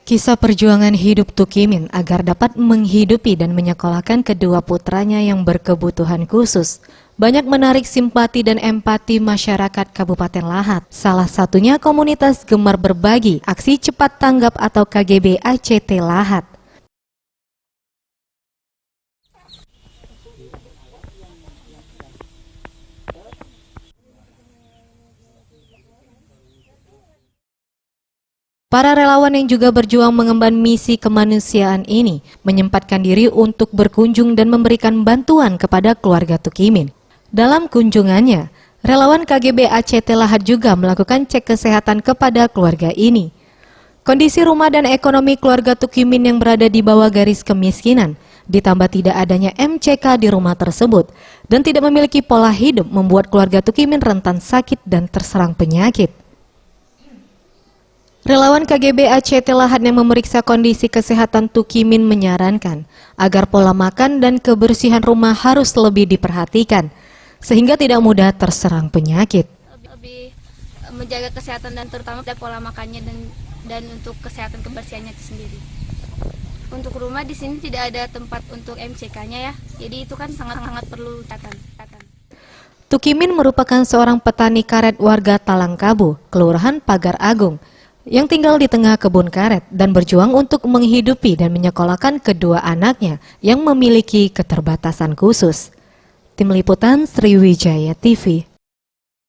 Kisah perjuangan hidup Tukimin agar dapat menghidupi dan menyekolahkan kedua putranya yang berkebutuhan khusus banyak menarik simpati dan empati masyarakat Kabupaten Lahat. Salah satunya komunitas gemar berbagi aksi cepat tanggap atau KGB ACT Lahat. Para relawan yang juga berjuang mengemban misi kemanusiaan ini menyempatkan diri untuk berkunjung dan memberikan bantuan kepada keluarga Tukimin. Dalam kunjungannya, relawan KGB ACT Lahat juga melakukan cek kesehatan kepada keluarga ini. Kondisi rumah dan ekonomi keluarga Tukimin yang berada di bawah garis kemiskinan, ditambah tidak adanya MCK di rumah tersebut, dan tidak memiliki pola hidup membuat keluarga Tukimin rentan sakit dan terserang penyakit. Relawan KGB ACT Lahat yang memeriksa kondisi kesehatan Tukimin menyarankan agar pola makan dan kebersihan rumah harus lebih diperhatikan, sehingga tidak mudah terserang penyakit. Lebih menjaga kesehatan dan terutama pola makannya dan untuk kesehatan kebersihannya itu sendiri. Untuk rumah di sini tidak ada tempat untuk MCK-nya ya, jadi itu kan sangat perlu catatan. Tukimin merupakan seorang petani karet warga Talangkabu, Kelurahan Pagar Agung, yang tinggal di tengah kebun karet dan berjuang untuk menghidupi dan menyekolahkan kedua anaknya yang memiliki keterbatasan khusus. Tim Liputan Sriwijaya TV.